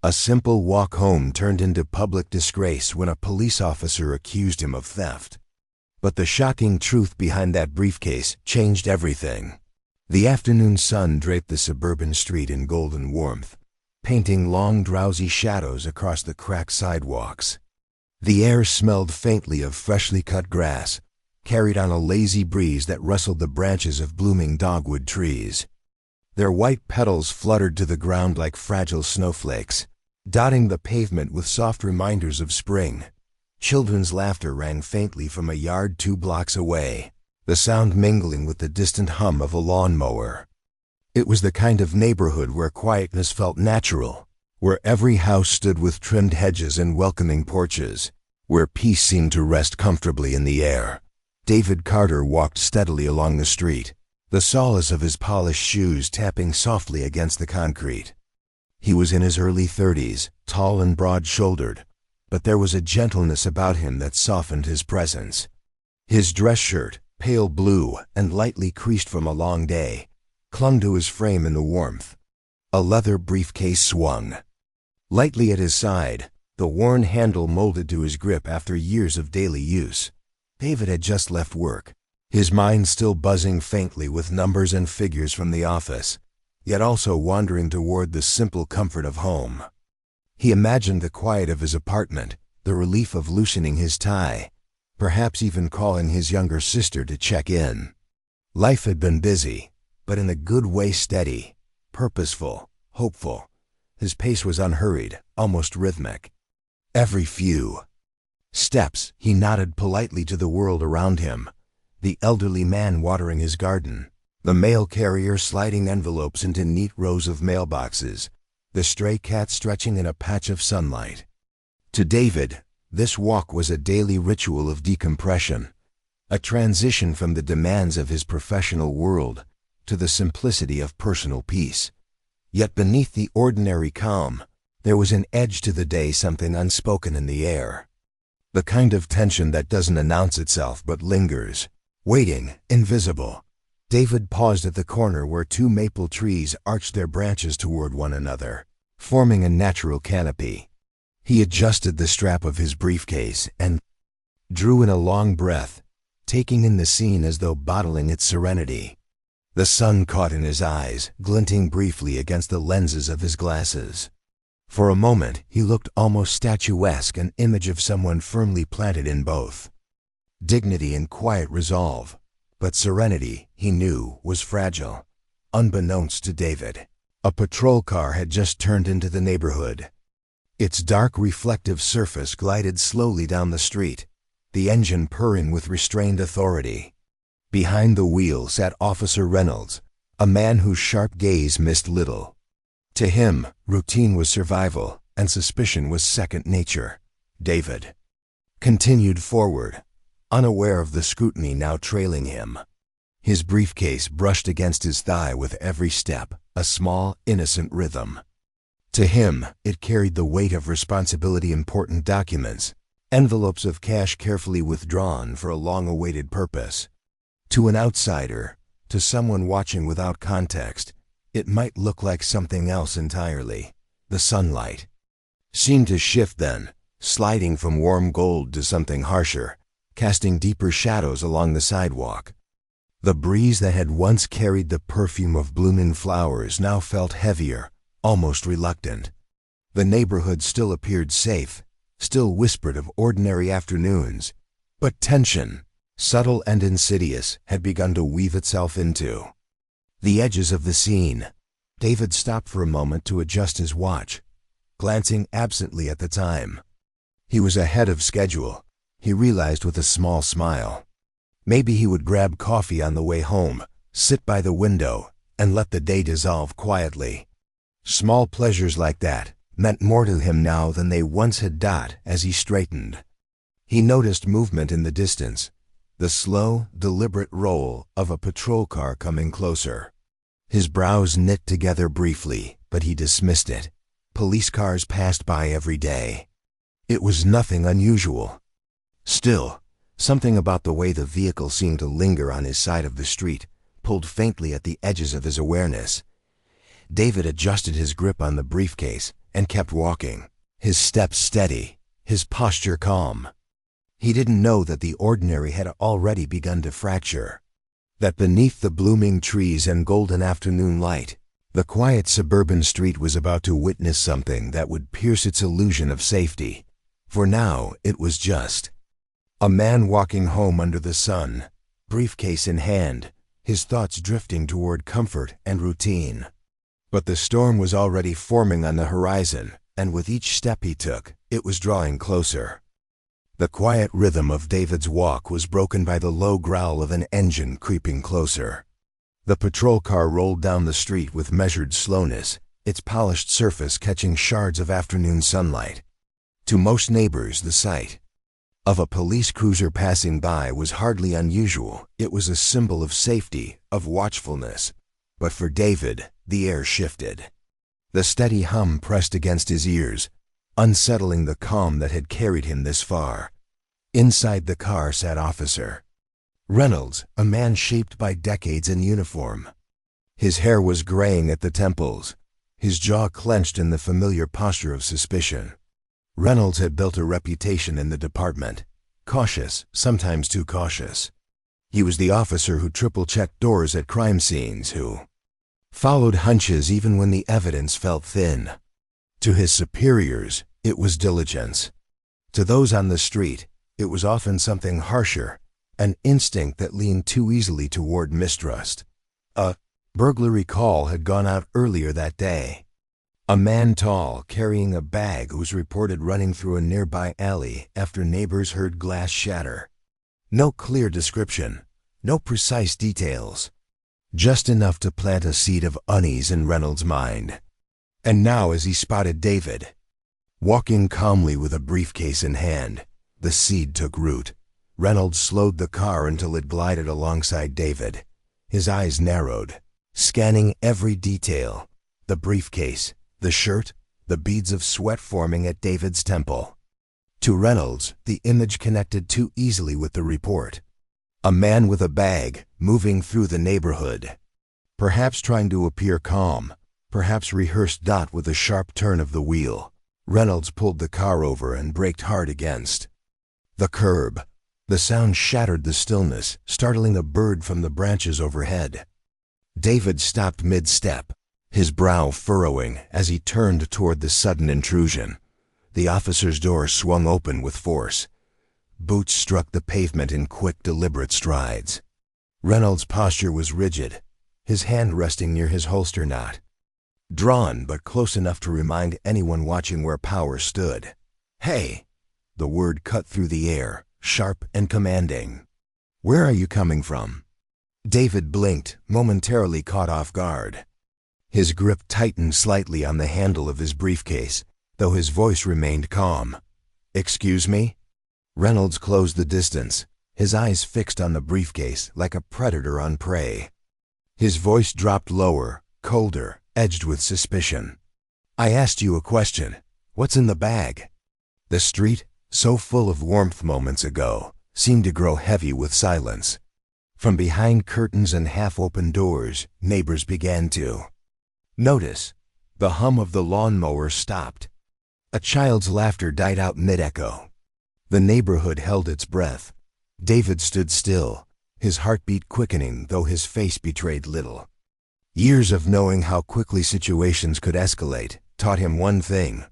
A simple walk home turned into public disgrace when a police officer accused him of theft. But the shocking truth behind that briefcase changed everything. The afternoon sun draped the suburban street in golden warmth, painting long, drowsy shadows across the cracked sidewalks. The air smelled faintly of freshly cut grass, carried on a lazy breeze that rustled the branches of blooming dogwood trees. Their white petals fluttered to the ground like fragile snowflakes, dotting the pavement with soft reminders of spring. Children's laughter rang faintly from a yard 2 blocks away, the sound mingling with the distant hum of a lawnmower. It was the kind of neighborhood where quietness felt natural, where every house stood with trimmed hedges and welcoming porches, where peace seemed to rest comfortably in the air. David Carter walked steadily along the street, the soles of his polished shoes tapping softly against the concrete. He was in his early 30s, tall and broad-shouldered, but there was a gentleness about him that softened his presence. His dress shirt, pale blue and lightly creased from a long day, clung to his frame in the warmth. A leather briefcase swung lightly at his side, the worn handle molded to his grip after years of daily use. David had just left work, his mind still buzzing faintly with numbers and figures from the office, yet also wandering toward the simple comfort of home. He imagined the quiet of his apartment, the relief of loosening his tie, perhaps even calling his younger sister to check in. Life had been busy, but in a good way steady, purposeful, hopeful. His pace was unhurried, almost rhythmic. Every few steps, he nodded politely to the world around him, the elderly man watering his garden, the mail carrier sliding envelopes into neat rows of mailboxes, the stray cat stretching in a patch of sunlight. To David, this walk was a daily ritual of decompression, a transition from the demands of his professional world to the simplicity of personal peace. Yet beneath the ordinary calm, there was an edge to the day, something unspoken in the air. The kind of tension that doesn't announce itself but lingers, waiting, invisible. David paused at the corner where 2 maple trees arched their branches toward one another, forming a natural canopy. He adjusted the strap of his briefcase and drew in a long breath, taking in the scene as though bottling its serenity. The sun caught in his eyes, glinting briefly against the lenses of his glasses. For a moment, he looked almost statuesque, an image of someone firmly planted in both dignity and quiet resolve. But serenity, he knew, was fragile. Unbeknownst to David, a patrol car had just turned into the neighborhood. Its dark reflective surface glided slowly down the street, the engine purring with restrained authority. Behind the wheel sat Officer Reynolds, a man whose sharp gaze missed little. To him, routine was survival, and suspicion was second nature. David continued forward, unaware of the scrutiny now trailing him. His briefcase brushed against his thigh with every step, a small, innocent rhythm. To him, it carried the weight of responsibility, important documents, envelopes of cash carefully withdrawn for a long-awaited purpose. To an outsider, to someone watching without context, it might look like something else entirely. The sunlight seemed to shift then, sliding from warm gold to something harsher, casting deeper shadows along the sidewalk. The breeze that had once carried the perfume of blooming flowers now felt heavier, almost reluctant. The neighborhood still appeared safe, still whispered of ordinary afternoons, but tension, subtle and insidious, had begun to weave itself into the edges of the scene. David stopped for a moment to adjust his watch, glancing absently at the time. He was ahead of schedule, he realized with a small smile. Maybe he would grab coffee on the way home, sit by the window, and let the day dissolve quietly. Small pleasures like that meant more to him now than they once had. As he straightened, he noticed movement in the distance, the slow, deliberate roll of a patrol car coming closer. His brows knit together briefly, but he dismissed it. Police cars passed by every day. It was nothing unusual. Still, something about the way the vehicle seemed to linger on his side of the street pulled faintly at the edges of his awareness. David adjusted his grip on the briefcase and kept walking, his steps steady, his posture calm. He didn't know that the ordinary had already begun to fracture. That beneath the blooming trees and golden afternoon light, the quiet suburban street was about to witness something that would pierce its illusion of safety. For now, it was just a man walking home under the sun, briefcase in hand, his thoughts drifting toward comfort and routine. But the storm was already forming on the horizon, and with each step he took, it was drawing closer. The quiet rhythm of David's walk was broken by the low growl of an engine creeping closer. The patrol car rolled down the street with measured slowness, its polished surface catching shards of afternoon sunlight. To most neighbors, the sight of a police cruiser passing by was hardly unusual. It was a symbol of safety, of watchfulness. But for David, the air shifted. The steady hum pressed against his ears, unsettling the calm that had carried him this far. Inside the car sat Officer Reynolds, a man shaped by decades in uniform. His hair was graying at the temples, his jaw clenched in the familiar posture of suspicion. Reynolds had built a reputation in the department, cautious, sometimes too cautious. He was the officer who triple-checked doors at crime scenes, who followed hunches even when the evidence felt thin. To his superiors, it was diligence. To those on the street, it was often something harsher, an instinct that leaned too easily toward mistrust. A burglary call had gone out earlier that day. A man tall, carrying a bag, was reported running through a nearby alley after neighbors heard glass shatter. No clear description, no precise details, just enough to plant a seed of unease in Reynolds' mind. And now, as he spotted David, walking calmly with a briefcase in hand, the seed took root. Reynolds slowed the car until it glided alongside David. His eyes narrowed, scanning every detail: the briefcase, the shirt, the beads of sweat forming at David's temple. To Reynolds, the image connected too easily with the report. A man with a bag, moving through the neighborhood. Perhaps trying to appear calm, perhaps rehearsed with a sharp turn of the wheel. Reynolds pulled the car over and braked hard against the curb. The sound shattered the stillness, startling a bird from the branches overhead. David stopped mid-step, his brow furrowing as he turned toward the sudden intrusion. The officer's door swung open with force. Boots struck the pavement in quick, deliberate strides. Reynolds' posture was rigid, his hand resting near his holster knot, drawn but close enough to remind anyone watching where power stood. "Hey!" The word cut through the air, sharp and commanding. "Where are you coming from?" David blinked, momentarily caught off guard. His grip tightened slightly on the handle of his briefcase, though his voice remained calm. "Excuse me?" Reynolds closed the distance, his eyes fixed on the briefcase like a predator on prey. His voice dropped lower, colder, edged with suspicion. "I asked you a question. What's in the bag?" The street, so full of warmth moments ago, seemed to grow heavy with silence. From behind curtains and half-open doors, neighbors began to notice. The hum of the lawnmower stopped. A child's laughter died out mid-echo. The neighborhood held its breath. David stood still, his heartbeat quickening though his face betrayed little. Years of knowing how quickly situations could escalate taught him one thing: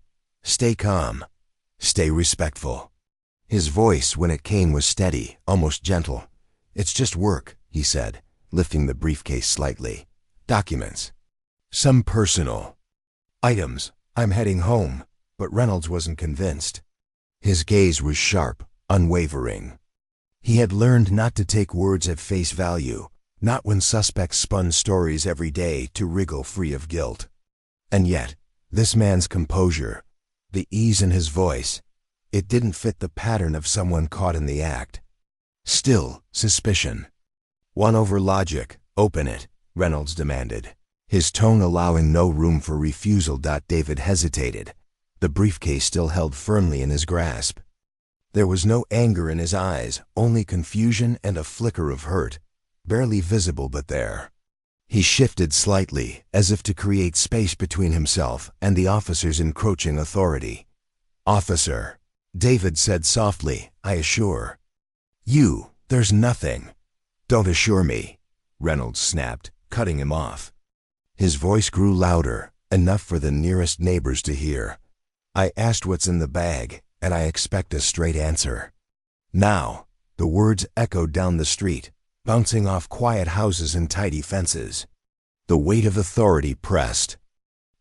stay calm, stay respectful. His voice, when it came, was steady, almost gentle. "It's just work," he said, lifting the briefcase slightly. "Documents. Some personal items. I'm heading home." But Reynolds wasn't convinced. His gaze was sharp, unwavering. He had learned not to take words at face value, not when suspects spun stories every day to wriggle free of guilt. And yet, this man's composure, the ease in his voice, it didn't fit the pattern of someone caught in the act. Still, suspicion won over logic. "Open it," Reynolds demanded, his tone allowing no room for refusal. David hesitated, the briefcase still held firmly in his grasp. There was no anger in his eyes, only confusion and a flicker of hurt, barely visible but there. He shifted slightly, as if to create space between himself and the officer's encroaching authority. "Officer," David said softly, "I assure you, there's nothing." "Don't assure me," Reynolds snapped, cutting him off. His voice grew louder, enough for the nearest neighbors to hear. "I asked what's in the bag, and I expect a straight answer." Now, the words echoed down the street, bouncing off quiet houses and tidy fences. The weight of authority pressed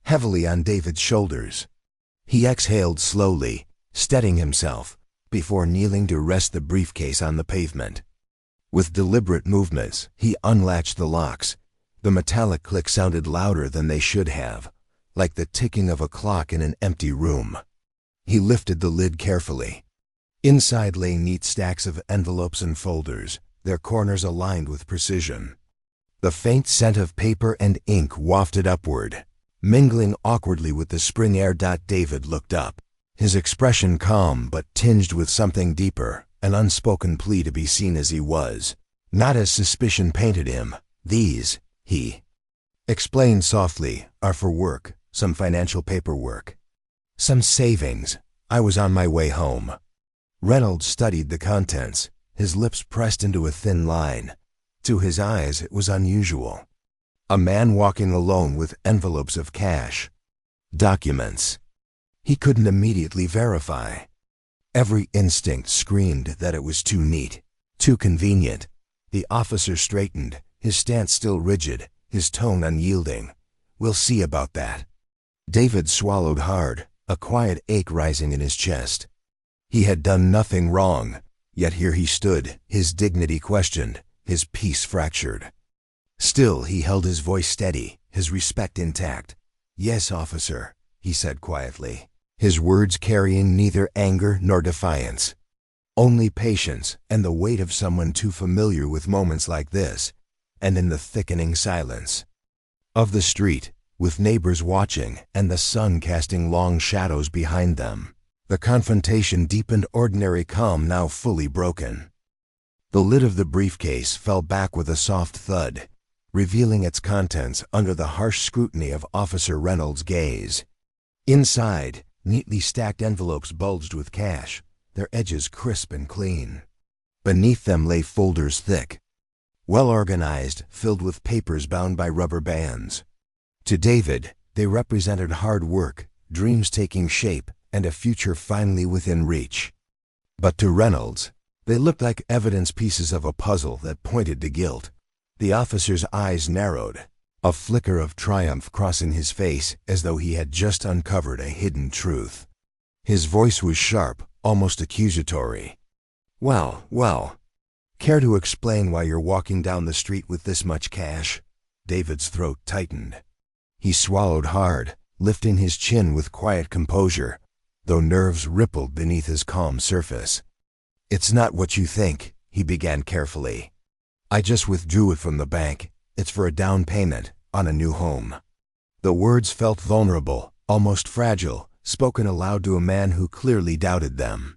heavily on David's shoulders. He exhaled slowly, steadying himself, before kneeling to rest the briefcase on the pavement. With deliberate movements, he unlatched the locks. The metallic click sounded louder than they should have, like the ticking of a clock in an empty room. He lifted the lid carefully. Inside lay neat stacks of envelopes and folders, their corners aligned with precision. The faint scent of paper and ink wafted upward, mingling awkwardly with the spring air. David looked up, his expression calm but tinged with something deeper, an unspoken plea to be seen as he was, not as suspicion painted him. "These," he explained softly, "are for work, some financial paperwork, some savings. I was on my way home." Reynolds studied the contents, his lips pressed into a thin line. To his eyes, it was unusual. A man walking alone with envelopes of cash. Documents he couldn't immediately verify. Every instinct screamed that it was too neat, too convenient. The officer straightened, his stance still rigid, his tone unyielding. "We'll see about that." David swallowed hard, a quiet ache rising in his chest. He had done nothing wrong, yet here he stood, his dignity questioned, his peace fractured. Still, he held his voice steady, his respect intact. "Yes, officer," he said quietly, his words carrying neither anger nor defiance. Only patience and the weight of someone too familiar with moments like this, and in the thickening silence of the street, with neighbors watching and the sun casting long shadows behind them, the confrontation deepened ordinary calm now fully broken. The lid of the briefcase fell back with a soft thud, revealing its contents under the harsh scrutiny of Officer Reynolds' gaze. Inside, neatly stacked envelopes bulged with cash, their edges crisp and clean. Beneath them lay folders thick, well organized, filled with papers bound by rubber bands. To David, they represented hard work, dreams taking shape, and a future finally within reach. But to Reynolds, they looked like evidence pieces of a puzzle that pointed to guilt. The officer's eyes narrowed, a flicker of triumph crossing his face as though he had just uncovered a hidden truth. His voice was sharp, almost accusatory. Well, care to explain why you're walking down the street with this much cash?" David's throat tightened. He swallowed hard, lifting his chin with quiet composure, though nerves rippled beneath his calm surface. "It's not what you think," he began carefully. "I just withdrew it from the bank. It's for a down payment on a new home." The words felt vulnerable, almost fragile, spoken aloud to a man who clearly doubted them.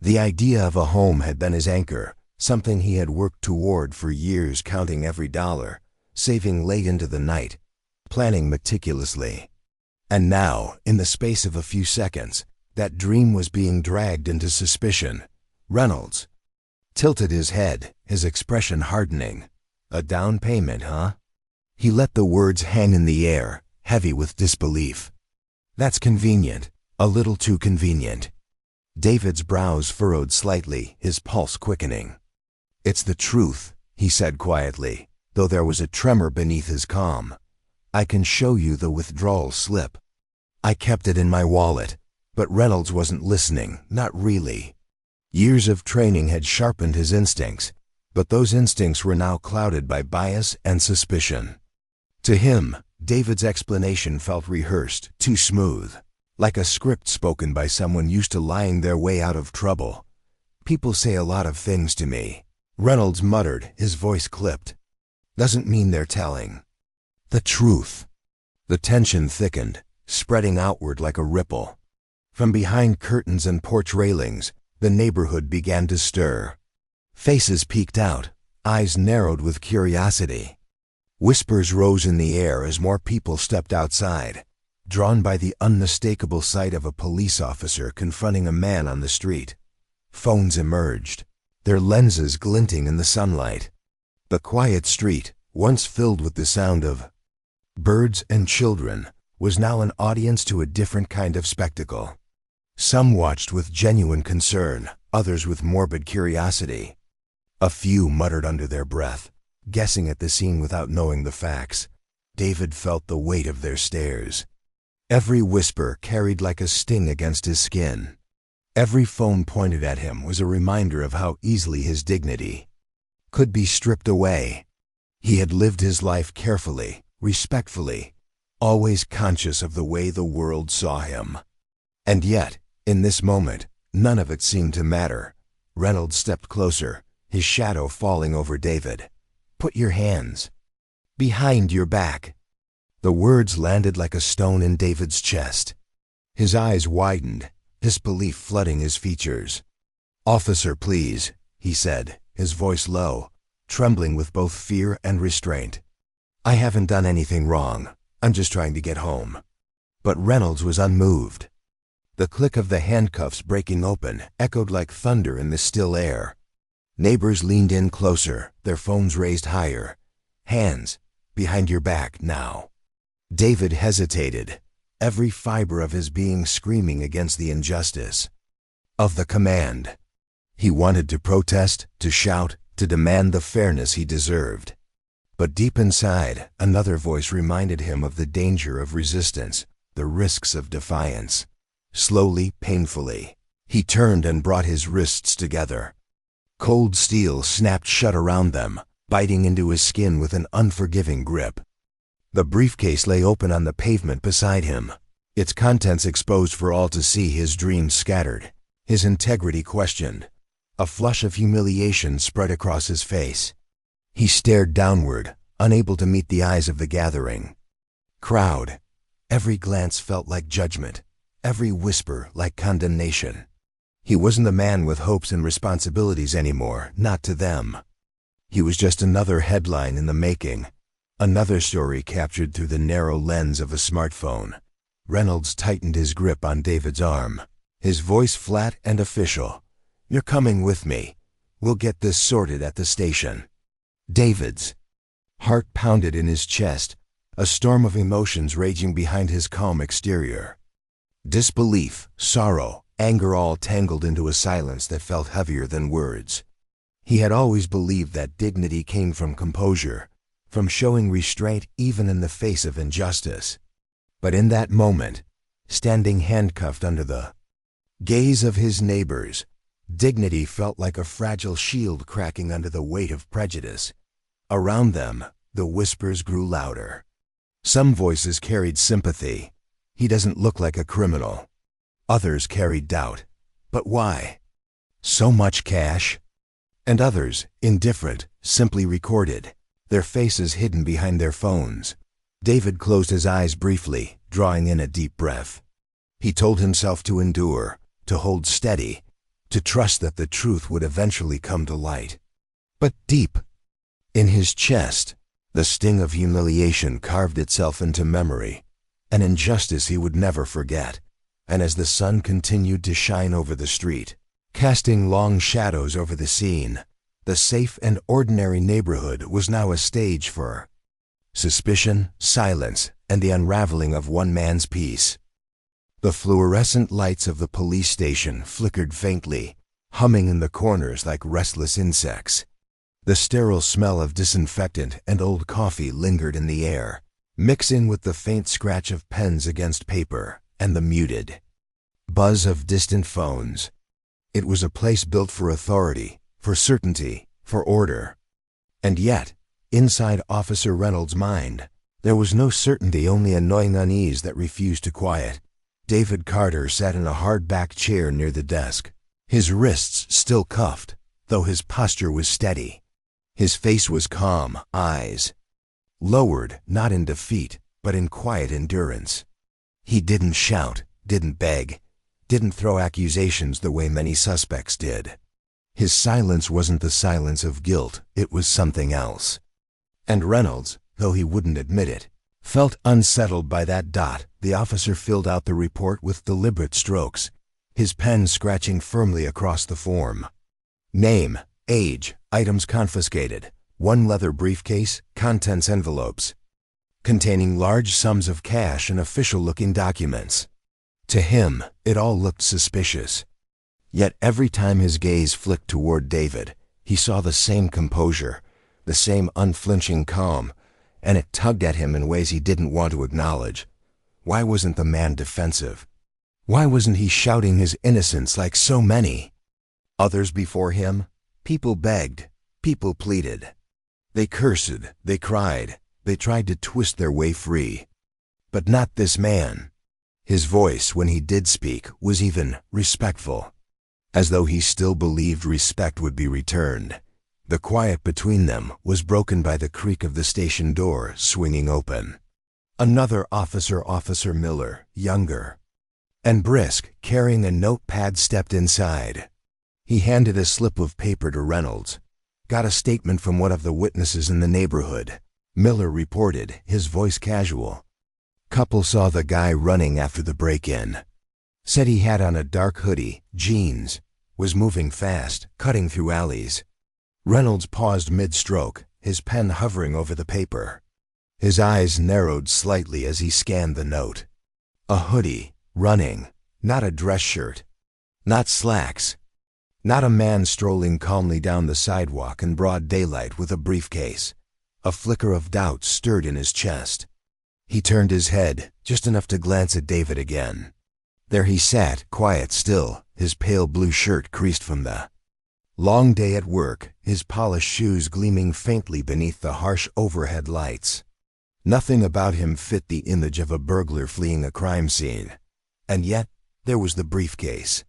The idea of a home had been his anchor, something he had worked toward for years, counting every dollar, saving late into the night, planning meticulously. And now, in the space of a few seconds, that dream was being dragged into suspicion. Reynolds tilted his head, his expression hardening. "A down payment, huh?" He let the words hang in the air, heavy with disbelief. "That's convenient, a little too convenient." David's brows furrowed slightly, his pulse quickening. "It's the truth," he said quietly, though there was a tremor beneath his calm. "I can show you the withdrawal slip. I kept it in my wallet." But Reynolds wasn't listening, not really. Years of training had sharpened his instincts, but those instincts were now clouded by bias and suspicion. To him, David's explanation felt rehearsed, too smooth, like a script spoken by someone used to lying their way out of trouble. "People say a lot of things to me," Reynolds muttered, his voice clipped. "Doesn't mean they're telling the truth." The tension thickened, spreading outward like a ripple. From behind curtains and porch railings, the neighborhood began to stir. Faces peeked out, eyes narrowed with curiosity. Whispers rose in the air as more people stepped outside, drawn by the unmistakable sight of a police officer confronting a man on the street. Phones emerged, their lenses glinting in the sunlight. The quiet street, once filled with the sound of birds and children, was now an audience to a different kind of spectacle. Some watched with genuine concern, others with morbid curiosity. A few muttered under their breath, guessing at the scene without knowing the facts. David felt the weight of their stares. Every whisper carried like a sting against his skin. Every phone pointed at him was a reminder of how easily his dignity could be stripped away. He had lived his life carefully, respectfully, always conscious of the way the world saw him. And yet, in this moment, none of it seemed to matter. Reynolds stepped closer, his shadow falling over David. "Put your hands behind your back." The words landed like a stone in David's chest. His eyes widened, disbelief flooding his features. "Officer, please," he said, his voice low, trembling with both fear and restraint. "I haven't done anything wrong. I'm just trying to get home." But Reynolds was unmoved. The click of the handcuffs breaking open echoed like thunder in the still air. Neighbors leaned in closer, their phones raised higher. "Hands behind your back now." David hesitated, every fiber of his being screaming against the injustice of the command. He wanted to protest, to shout, to demand the fairness he deserved. But deep inside, another voice reminded him of the danger of resistance, the risks of defiance. Slowly, painfully, he turned and brought his wrists together. Cold steel snapped shut around them, biting into his skin with an unforgiving grip. The briefcase lay open on the pavement beside him, its contents exposed for all to see, his dreams scattered, his integrity questioned. A flush of humiliation spread across his face. He stared downward, unable to meet the eyes of the gathering crowd. Every glance felt like judgment, every whisper like condemnation. He wasn't a man with hopes and responsibilities anymore, not to them. He was just another headline in the making, another story captured through the narrow lens of a smartphone. Reynolds tightened his grip on David's arm, his voice flat and official. "You're coming with me. We'll get this sorted at the station." David's heart pounded in his chest, a storm of emotions raging behind his calm exterior. Disbelief, sorrow, anger all tangled into a silence that felt heavier than words. He had always believed that dignity came from composure, from showing restraint even in the face of injustice. But in that moment, standing handcuffed under the gaze of his neighbors, dignity felt like a fragile shield cracking under the weight of prejudice. Around them, the whispers grew louder. Some voices carried sympathy. "He doesn't look like a criminal." Others carried doubt. "But why? So much cash?" And others, indifferent, simply recorded, their faces hidden behind their phones. David closed his eyes briefly, drawing in a deep breath. He told himself to endure, to hold steady, to trust that the truth would eventually come to light. But deep in his chest, the sting of humiliation carved itself into memory, an injustice he would never forget. And as the sun continued to shine over the street, casting long shadows over the scene, the safe and ordinary neighborhood was now a stage for suspicion, silence, and the unraveling of one man's peace. The fluorescent lights of the police station flickered faintly, humming in the corners like restless insects. The sterile smell of disinfectant and old coffee lingered in the air, mixing with the faint scratch of pens against paper and the muted buzz of distant phones. It was a place built for authority, for certainty, for order. And yet, inside Officer Reynolds' mind, there was no certainty, only a gnawing unease that refused to quiet. David Carter sat in a hard-backed chair near the desk, his wrists still cuffed, though his posture was steady. His face was calm, eyes lowered, not in defeat, but in quiet endurance. He didn't shout, didn't beg, didn't throw accusations the way many suspects did. His silence wasn't the silence of guilt, it was something else. And Reynolds, though he wouldn't admit it. Felt unsettled by that dot, the officer filled out the report with deliberate strokes, his pen scratching firmly across the form. Name, age, items confiscated, 1 leather briefcase, contents envelopes, containing large sums of cash and official-looking documents. To him, it all looked suspicious. Yet every time his gaze flicked toward David, he saw the same composure, the same unflinching calm, and it tugged at him in ways he didn't want to acknowledge. Why wasn't the man defensive? Why wasn't he shouting his innocence like so many others before him? People begged, people pleaded. They cursed, they cried, they tried to twist their way free. But not this man. His voice, when he did speak, was even respectful, as though he still believed respect would be returned. The quiet between them was broken by the creak of the station door swinging open. Another officer, Officer Miller, younger and brisk, carrying a notepad, stepped inside. He handed a slip of paper to Reynolds. Got a statement from one of the witnesses in the neighborhood, Miller reported, his voice casual. Couple saw the guy running after the break-in. Said he had on a dark hoodie, jeans, was moving fast, cutting through alleys. Reynolds paused mid-stroke, his pen hovering over the paper. His eyes narrowed slightly as he scanned the note. A hoodie, running, not a dress shirt, not slacks, not a man strolling calmly down the sidewalk in broad daylight with a briefcase. A flicker of doubt stirred in his chest. He turned his head, just enough to glance at David again. There he sat, quiet still, his pale blue shirt creased from the long day at work, his polished shoes gleaming faintly beneath the harsh overhead lights. Nothing about him fit the image of a burglar fleeing a crime scene. And yet, there was the briefcase.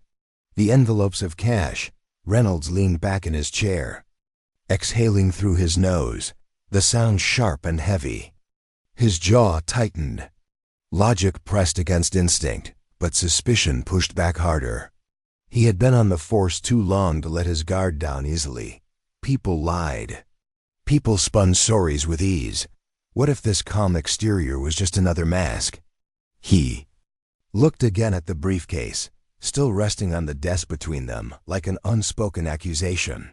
The envelopes of cash. Reynolds leaned back in his chair, exhaling through his nose, the sound sharp and heavy. His jaw tightened. Logic pressed against instinct, but suspicion pushed back harder. He had been on the force too long to let his guard down easily. People lied. People spun stories with ease. What if this calm exterior was just another mask? He looked again at the briefcase, still resting on the desk between them like an unspoken accusation.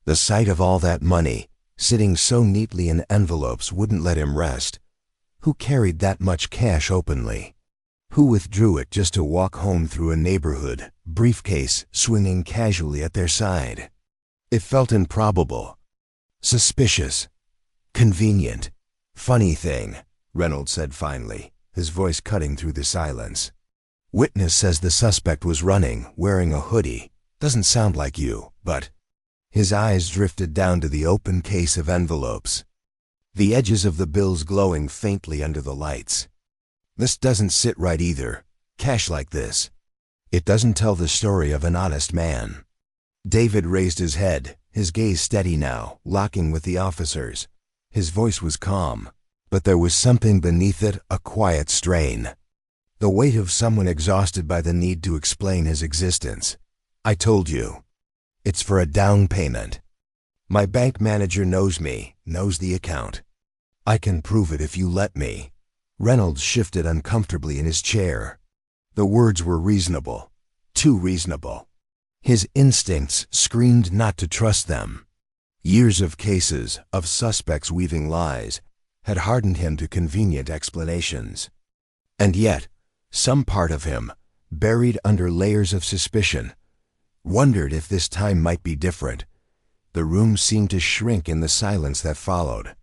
The sight of all that money, sitting so neatly in envelopes, wouldn't let him rest. Who carried that much cash openly? Who withdrew it just to walk home through a neighborhood, briefcase swinging casually at their side? It felt improbable, suspicious, convenient. Funny thing, Reynolds said finally, his voice cutting through the silence. Witness says the suspect was running, wearing a hoodie. Doesn't sound like you, but... His eyes drifted down to the open case of envelopes, the edges of the bills glowing faintly under the lights. This doesn't sit right either. Cash like this. It doesn't tell the story of an honest man. David raised his head, his gaze steady now, locking with the officers. His voice was calm, but there was something beneath it, a quiet strain. The weight of someone exhausted by the need to explain his existence. I told you. It's for a down payment. My bank manager knows me, knows the account. I can prove it if you let me. Reynolds shifted uncomfortably in his chair. The words were reasonable, too reasonable. His instincts screamed not to trust them. Years of cases, of suspects weaving lies, had hardened him to convenient explanations. And yet, some part of him, buried under layers of suspicion, wondered if this time might be different. The room seemed to shrink in the silence that followed.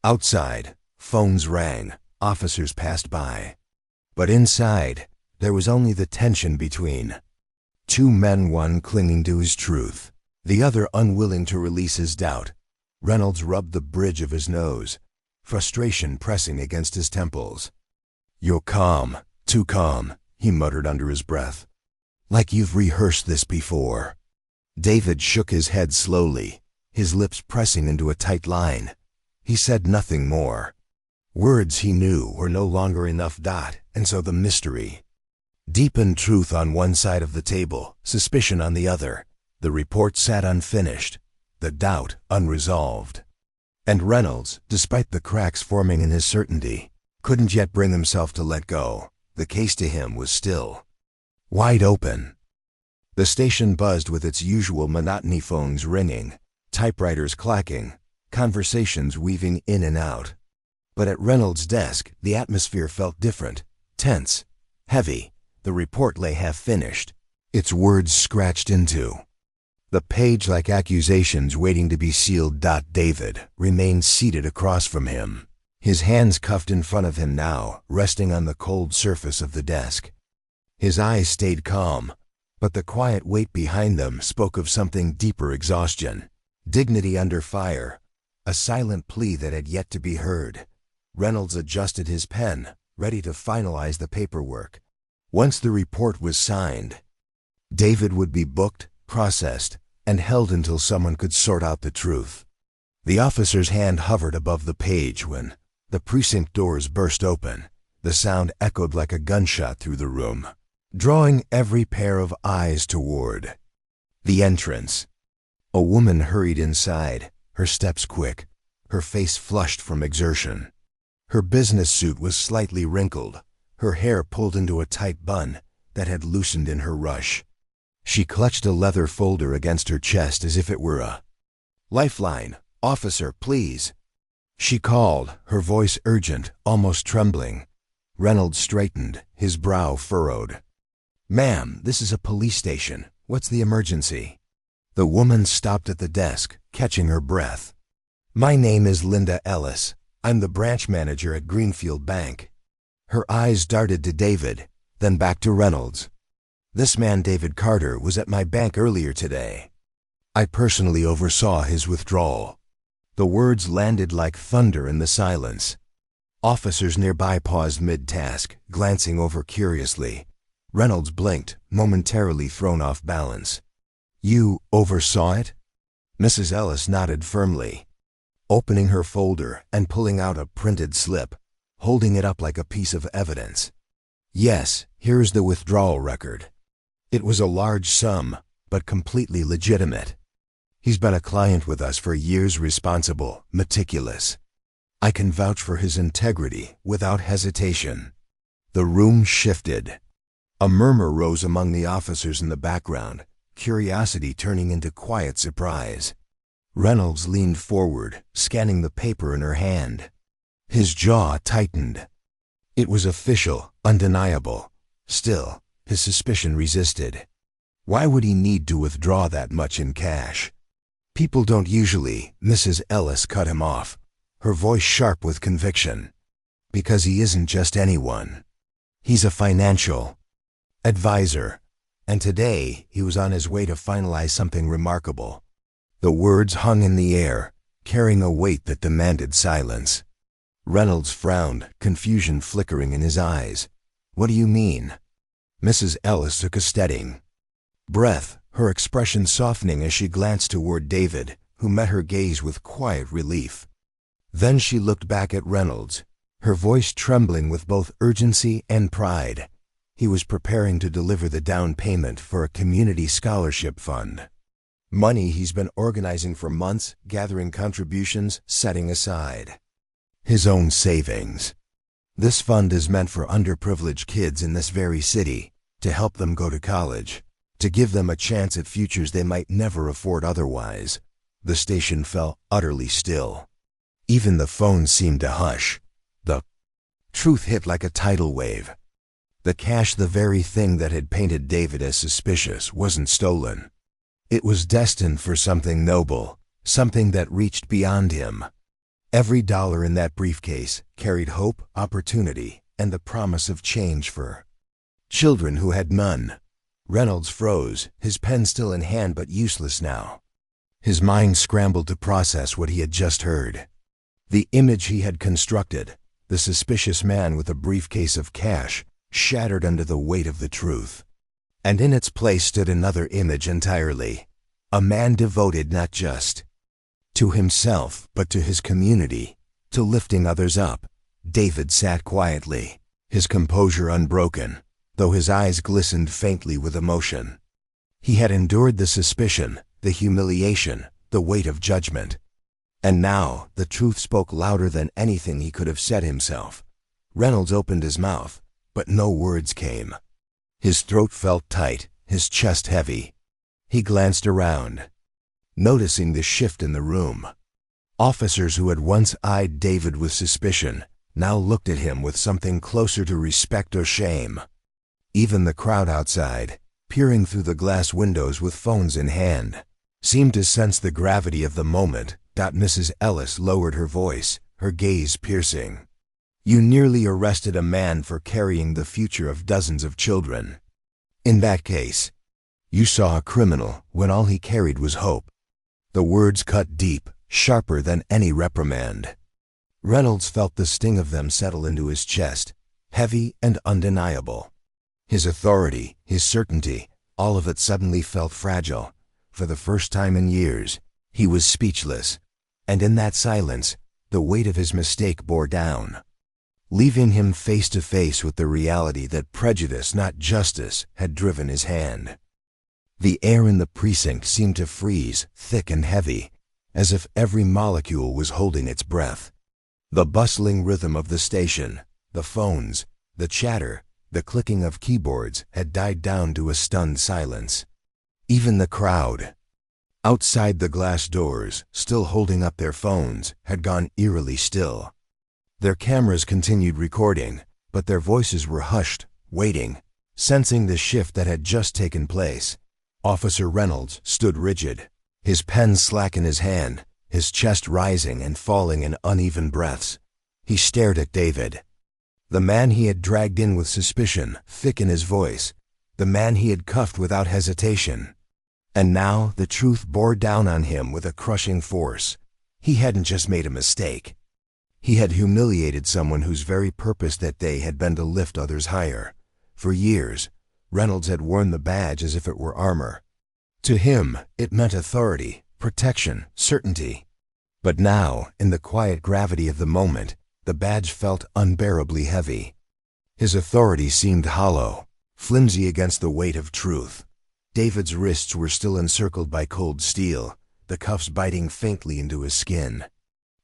Outside, phones rang, officers passed by. But inside, there was only the tension between two men, one clinging to his truth, the other unwilling to release his doubt. Reynolds rubbed the bridge of his nose, frustration pressing against his temples. You're calm, too calm, he muttered under his breath. Like you've rehearsed this before. David shook his head slowly, his lips pressing into a tight line. He said nothing more. Words, he knew, were no longer enough. And so the mystery. Deepened truth on one side of the table, suspicion on the other. The report sat unfinished, the doubt unresolved. And Reynolds, despite the cracks forming in his certainty, couldn't yet bring himself to let go. The case to him was still wide open. The station buzzed with its usual monotony, phones ringing, typewriters clacking, conversations weaving in and out. But at Reynolds' desk, the atmosphere felt different, tense, heavy. The report lay half-finished, its words scratched into the page like accusations waiting to be sealed. David remained seated across from him, his hands cuffed in front of him now, resting on the cold surface of the desk. His eyes stayed calm, but the quiet weight behind them spoke of something deeper: exhaustion, dignity under fire, a silent plea that had yet to be heard. Reynolds adjusted his pen, ready to finalize the paperwork. Once the report was signed, David would be booked, processed, and held until someone could sort out the truth. The officer's hand hovered above the page when the precinct doors burst open. The sound echoed like a gunshot through the room, drawing every pair of eyes toward the entrance. A woman hurried inside, her steps quick, her face flushed from exertion. Her business suit was slightly wrinkled, her hair pulled into a tight bun that had loosened in her rush. She clutched a leather folder against her chest as if it were a lifeline. "Officer, please," she called, her voice urgent, almost trembling. Reynolds straightened, his brow furrowed. "Ma'am, this is a police station. What's the emergency?" The woman stopped at the desk, catching her breath. "My name is Linda Ellis. I'm the branch manager at Greenfield Bank." Her eyes darted to David, then back to Reynolds. "This man, David Carter, was at my bank earlier today. I personally oversaw his withdrawal." The words landed like thunder in the silence. Officers nearby paused mid-task, glancing over curiously. Reynolds blinked, momentarily thrown off balance. "You oversaw it?" Mrs. Ellis nodded firmly, opening her folder and pulling out a printed slip, holding it up like a piece of evidence. "Yes, here's the withdrawal record. It was a large sum, but completely legitimate. He's been a client with us for years, responsible, meticulous. I can vouch for his integrity without hesitation." The room shifted. A murmur rose among the officers in the background, curiosity turning into quiet surprise. Reynolds leaned forward, scanning the paper in her hand. His jaw tightened. It was official, undeniable. Still, his suspicion resisted. Why would he need to withdraw that much in cash? "People don't usually," Mrs. Ellis cut him off, her voice sharp with conviction. "Because he isn't just anyone. He's a financial advisor, and today he was on his way to finalize something remarkable." The words hung in the air, carrying a weight that demanded silence. Reynolds frowned, confusion flickering in his eyes. "What do you mean?" Mrs. Ellis took a steadying breath, her expression softening as she glanced toward David, who met her gaze with quiet relief. Then she looked back at Reynolds, her voice trembling with both urgency and pride. He was preparing to deliver the down payment for a community scholarship fund. Money he's been organizing for months, gathering contributions, setting aside. His own savings. This fund is meant for underprivileged kids in this very city, to help them go to college, to give them a chance at futures they might never afford otherwise. The station fell utterly still. Even the phone seemed to hush. The truth hit like a tidal wave. The cash, the very thing that had painted David as suspicious, wasn't stolen. It was destined for something noble, something that reached beyond him. Every dollar in that briefcase carried hope, opportunity, and the promise of change for children who had none. Reynolds froze, his pen still in hand but useless now. His mind scrambled to process what he had just heard. The image he had constructed, the suspicious man with a briefcase of cash, shattered under the weight of the truth. And in its place stood another image entirely. A man devoted not just to himself, but to his community, to lifting others up. David sat quietly, his composure unbroken, though his eyes glistened faintly with emotion. He had endured the suspicion, the humiliation, the weight of judgment. And now, the truth spoke louder than anything he could have said himself. Reynolds opened his mouth, but no words came. His throat felt tight, his chest heavy. He glanced around, noticing the shift in the room. Officers who had once eyed David with suspicion now looked at him with something closer to respect or shame. Even the crowd outside, peering through the glass windows with phones in hand, seemed to sense the gravity of the moment. Mrs. Ellis lowered her voice, her gaze piercing. "You nearly arrested a man for carrying the future of dozens of children. In that case, you saw a criminal when all he carried was hope." The words cut deep, sharper than any reprimand. Reynolds felt the sting of them settle into his chest, heavy and undeniable. His authority, his certainty, all of it suddenly felt fragile. For the first time in years, he was speechless. And in that silence, the weight of his mistake bore down, leaving him face to face with the reality that prejudice, not justice, had driven his hand. The air in the precinct seemed to freeze, thick and heavy, as if every molecule was holding its breath. The bustling rhythm of the station, the phones, the chatter, the clicking of keyboards had died down to a stunned silence. Even the crowd, outside the glass doors, still holding up their phones, had gone eerily still. Their cameras continued recording, but their voices were hushed, waiting, sensing the shift that had just taken place. Officer Reynolds stood rigid, his pen slack in his hand, his chest rising and falling in uneven breaths. He stared at David, the man he had dragged in with suspicion, thick in his voice, the man he had cuffed without hesitation. And now the truth bore down on him with a crushing force. He hadn't just made a mistake. He had humiliated someone whose very purpose that day had been to lift others higher. For years, Reynolds had worn the badge as if it were armor. To him, it meant authority, protection, certainty. But now, in the quiet gravity of the moment, the badge felt unbearably heavy. His authority seemed hollow, flimsy against the weight of truth. David's wrists were still encircled by cold steel, the cuffs biting faintly into his skin.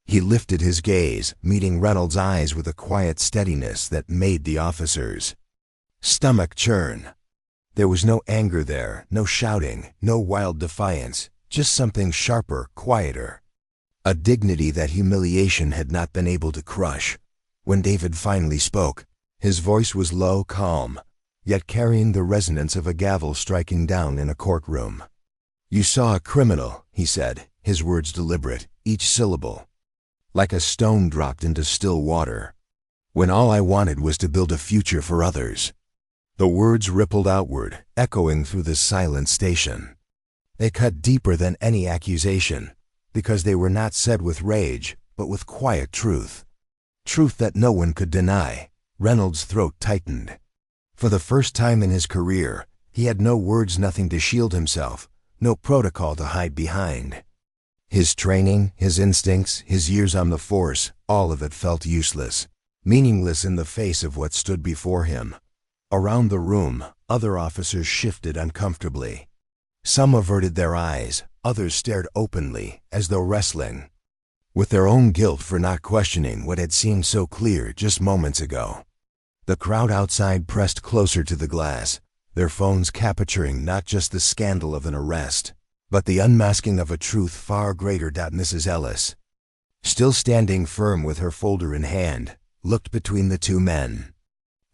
He lifted his gaze, meeting Reynolds' eyes with a quiet steadiness that made the officer's stomach churn. There was no anger there, no shouting, no wild defiance, just something sharper, quieter. A dignity that humiliation had not been able to crush. When David finally spoke, his voice was low, calm, yet carrying the resonance of a gavel striking down in a courtroom. "You saw a criminal," he said, his words deliberate, each syllable like a stone dropped into still water, "when all I wanted was to build a future for others." The words rippled outward, echoing through the silent station. They cut deeper than any accusation, because they were not said with rage, but with quiet truth. Truth that no one could deny. Reynolds' throat tightened. For the first time in his career, he had no words, nothing to shield himself, no protocol to hide behind. His training, his instincts, his years on the force, all of it felt useless, meaningless in the face of what stood before him. Around the room, other officers shifted uncomfortably. Some averted their eyes, others stared openly, as though wrestling with their own guilt for not questioning what had seemed so clear just moments ago. The crowd outside pressed closer to the glass, their phones capturing not just the scandal of an arrest, but the unmasking of a truth far greater. Mrs. Ellis, still standing firm with her folder in hand, looked between the two men.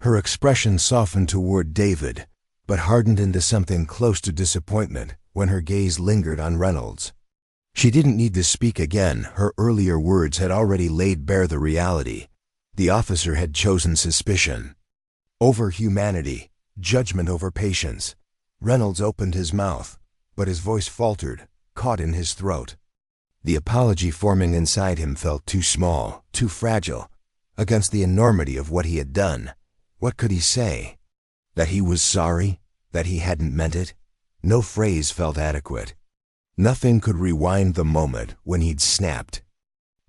Her expression softened toward David, but hardened into something close to disappointment when her gaze lingered on Reynolds. She didn't need to speak again. Her earlier words had already laid bare the reality. The officer had chosen suspicion over humanity, judgment over patience. Reynolds opened his mouth, but his voice faltered, caught in his throat. The apology forming inside him felt too small, too fragile, against the enormity of what he had done. What could he say? That he was sorry? That he hadn't meant it? No phrase felt adequate. Nothing could rewind the moment when he'd snapped.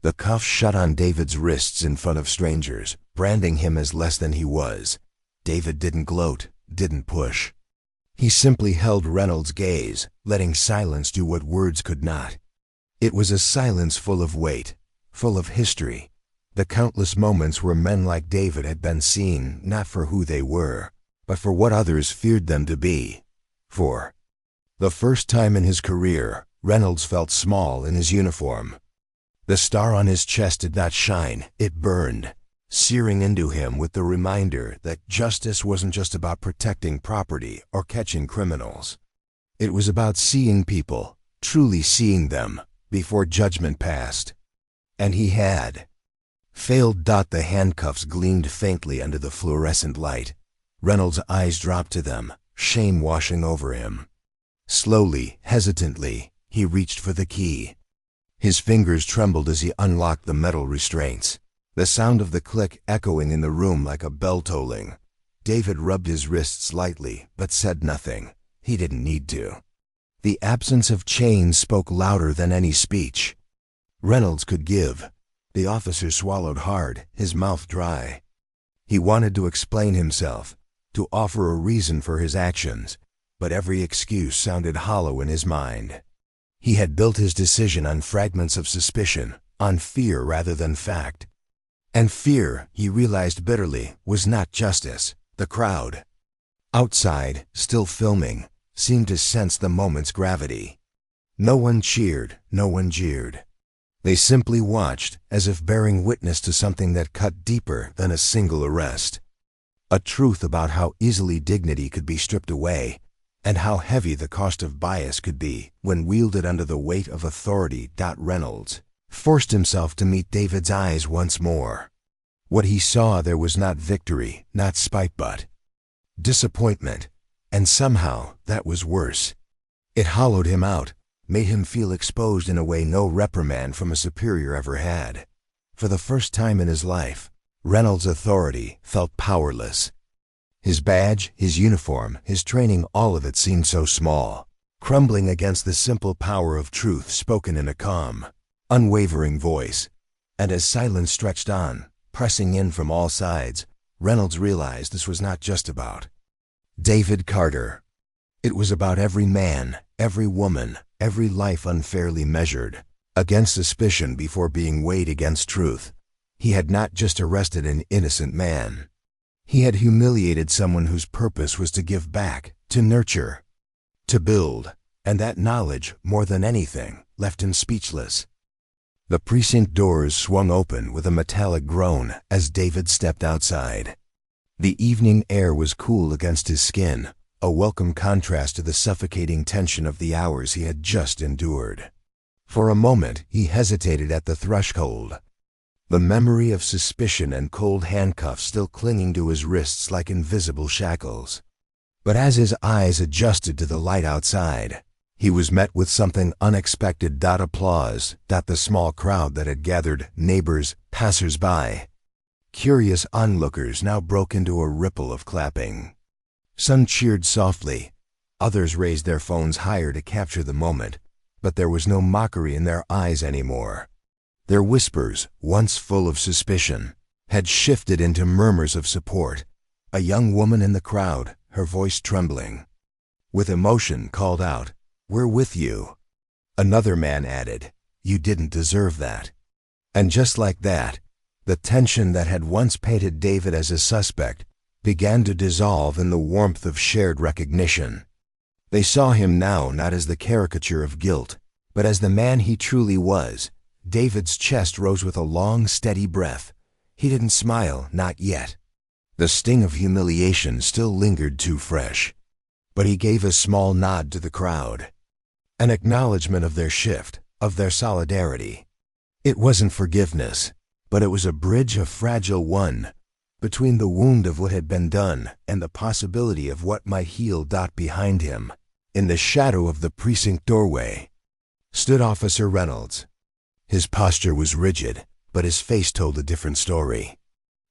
The cuffs shut on David's wrists in front of strangers, branding him as less than he was. David didn't gloat, didn't push. He simply held Reynolds' gaze, letting silence do what words could not. It was a silence full of weight, full of history, the countless moments where men like David had been seen not for who they were, but for what others feared them to be. For the first time in his career, Reynolds felt small in his uniform. The star on his chest did not shine, it burned, searing into him with the reminder that justice wasn't just about protecting property or catching criminals. It was about seeing people, truly seeing them, before judgment passed. And he had. Failed. The handcuffs gleamed faintly under the fluorescent light. Reynolds' eyes dropped to them, shame washing over him. Slowly, hesitantly, he reached for the key. His fingers trembled as he unlocked the metal restraints, the sound of the click echoing in the room like a bell tolling. David rubbed his wrists lightly, but said nothing. He didn't need to. The absence of chains spoke louder than any speech. Reynolds could give. The officer swallowed hard, his mouth dry. He wanted to explain himself, to offer a reason for his actions, but every excuse sounded hollow in his mind. He had built his decision on fragments of suspicion, on fear rather than fact. And fear, he realized bitterly, was not justice. The crowd, outside, still filming, seemed to sense the moment's gravity. No one cheered, no one jeered. They simply watched, as if bearing witness to something that cut deeper than a single arrest. A truth about how easily dignity could be stripped away, and how heavy the cost of bias could be when wielded under the weight of authority. Reynolds forced himself to meet David's eyes once more. What he saw there was not victory, not spite, but disappointment, and somehow that was worse. It hollowed him out, made him feel exposed in a way no reprimand from a superior ever had. For the first time in his life, Reynolds' authority felt powerless. His badge, his uniform, his training, all of it seemed so small, crumbling against the simple power of truth spoken in a calm, unwavering voice. And as silence stretched on, pressing in from all sides, Reynolds realized this was not just about David Carter. It was about every man, every woman, every life unfairly measured against suspicion before being weighed against truth. He had not just arrested an innocent man. He had humiliated someone whose purpose was to give back, to nurture, to build, and that knowledge, more than anything, left him speechless. The precinct doors swung open with a metallic groan as David stepped outside. The evening air was cool against his skin, a welcome contrast to the suffocating tension of the hours he had just endured. For a moment, he hesitated at the threshold, the memory of suspicion and cold handcuffs still clinging to his wrists like invisible shackles. But as his eyes adjusted to the light outside, he was met with something unexpected. Applause. The small crowd that had gathered, neighbors, passers-by, curious onlookers, now broke into a ripple of clapping. Some cheered softly, others raised their phones higher to capture the moment, but there was no mockery in their eyes anymore. Their whispers, once full of suspicion, had shifted into murmurs of support. A young woman in the crowd, her voice trembling, with emotion called out, "We're with you." Another man added, "You didn't deserve that." And just like that, the tension that had once painted David as a suspect began to dissolve in the warmth of shared recognition. They saw him now not as the caricature of guilt, but as the man he truly was. David's chest rose with a long, steady breath. He didn't smile, not yet. The sting of humiliation still lingered too fresh. But he gave a small nod to the crowd, an acknowledgement of their shift, of their solidarity. It wasn't forgiveness, but it was a bridge, a fragile one, between the wound of what had been done and the possibility of what might heal. Behind him, in the shadow of the precinct doorway, stood Officer Reynolds. His posture was rigid, but his face told a different story.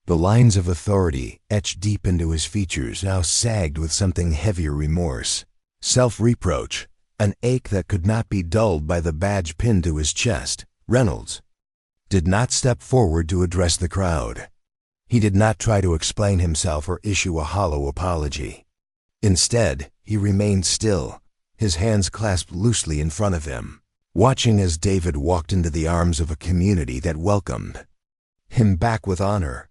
The lines of authority, etched deep into his features, now sagged with something heavier: remorse, self-reproach, an ache that could not be dulled by the badge pinned to his chest. Reynolds did not step forward to address the crowd. He did not try to explain himself or issue a hollow apology. Instead, he remained still, his hands clasped loosely in front of him. watching as David walked into the arms of a community that welcomed him back with honor.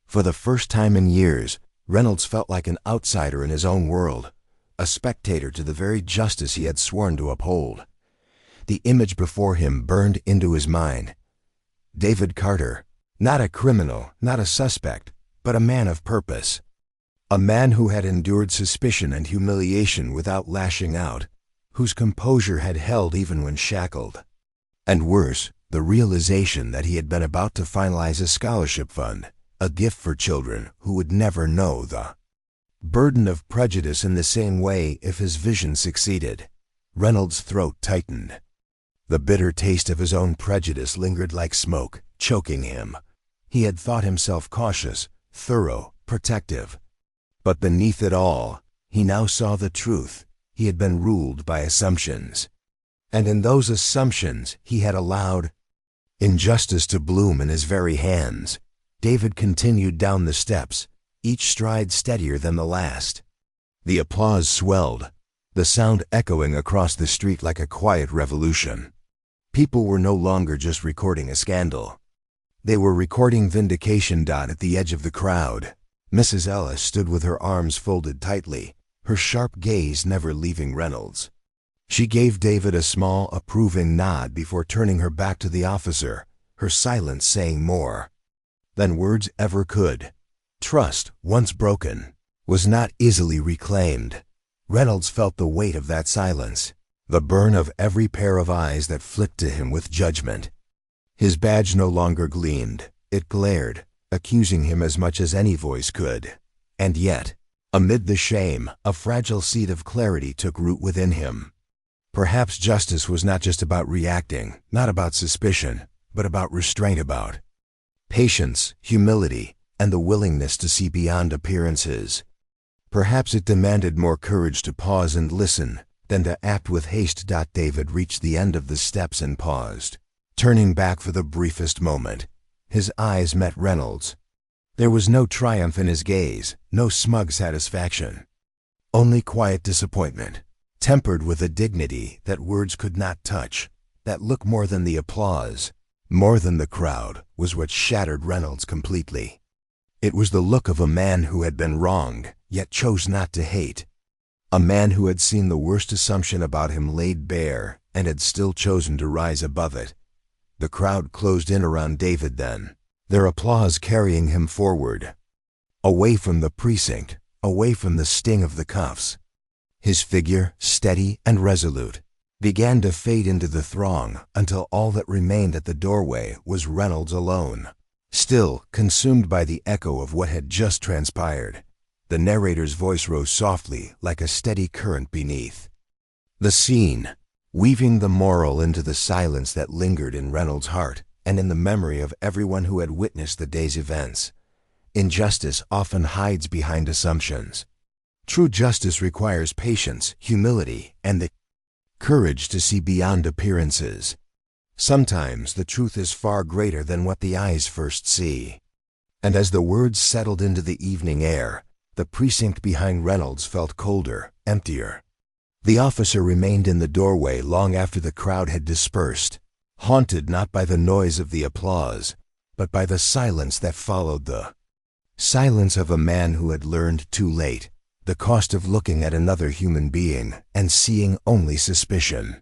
For the first time in years, Reynolds felt like an outsider in his own world, a spectator to the very justice he had sworn to uphold. The image before him burned into his mind. David Carter, not a criminal, not a suspect, but a man of purpose. A man who had endured suspicion and humiliation without lashing out, whose composure had held even when shackled. And worse, the realization that he had been about to finalize a scholarship fund, a gift for children who would never know the burden of prejudice in the same way if his vision succeeded. Reynolds' throat tightened. The bitter taste of his own prejudice lingered like smoke, choking him. He had thought himself cautious, thorough, protective. But beneath it all, he now saw the truth. He had been ruled by assumptions. And in those assumptions, he had allowed injustice to bloom in his very hands. David continued down the steps, each stride steadier than the last. The applause swelled, the sound echoing across the street like a quiet revolution. People were no longer just recording a scandal. They were recording vindication. At the edge of the crowd, Mrs. Ellis stood with her arms folded tightly, her sharp gaze never leaving Reynolds. She gave David a small, approving nod before turning her back to the officer, her silence saying more than words ever could. Trust, once broken, was not easily reclaimed. Reynolds felt the weight of that silence, the burn of every pair of eyes that flicked to him with judgment. His badge no longer gleamed, it glared, accusing him as much as any voice could. And yet, amid the shame, a fragile seed of clarity took root within him. Perhaps justice was not just about reacting, not about suspicion, but about restraint, about patience, humility, and the willingness to see beyond appearances. Perhaps it demanded more courage to pause and listen than to act with haste. David reached the end of the steps and paused, turning back for the briefest moment. His eyes met Reynolds'. There was no triumph in his gaze, no smug satisfaction. Only quiet disappointment, tempered with a dignity that words could not touch. That look, more than the applause, more than the crowd, was what shattered Reynolds completely. It was the look of a man who had been wronged, yet chose not to hate. A man who had seen the worst assumption about him laid bare, and had still chosen to rise above it. The crowd closed in around David then, their applause carrying him forward, away from the precinct, away from the sting of the cuffs. His figure, steady and resolute, began to fade into the throng until all that remained at the doorway was Reynolds alone. Still, consumed by the echo of what had just transpired, the narrator's voice rose softly like a steady current beneath the scene, weaving the moral into the silence that lingered in Reynolds' heart and in the memory of everyone who had witnessed the day's events. Injustice often hides behind assumptions. True justice requires patience, humility, and the courage to see beyond appearances. Sometimes the truth is far greater than what the eyes first see. And as the words settled into the evening air, the precinct behind Reynolds felt colder, emptier. The officer remained in the doorway long after the crowd had dispersed, haunted not by the noise of the applause, but by the silence that followed, the silence of a man who had learned too late the cost of looking at another human being and seeing only suspicion.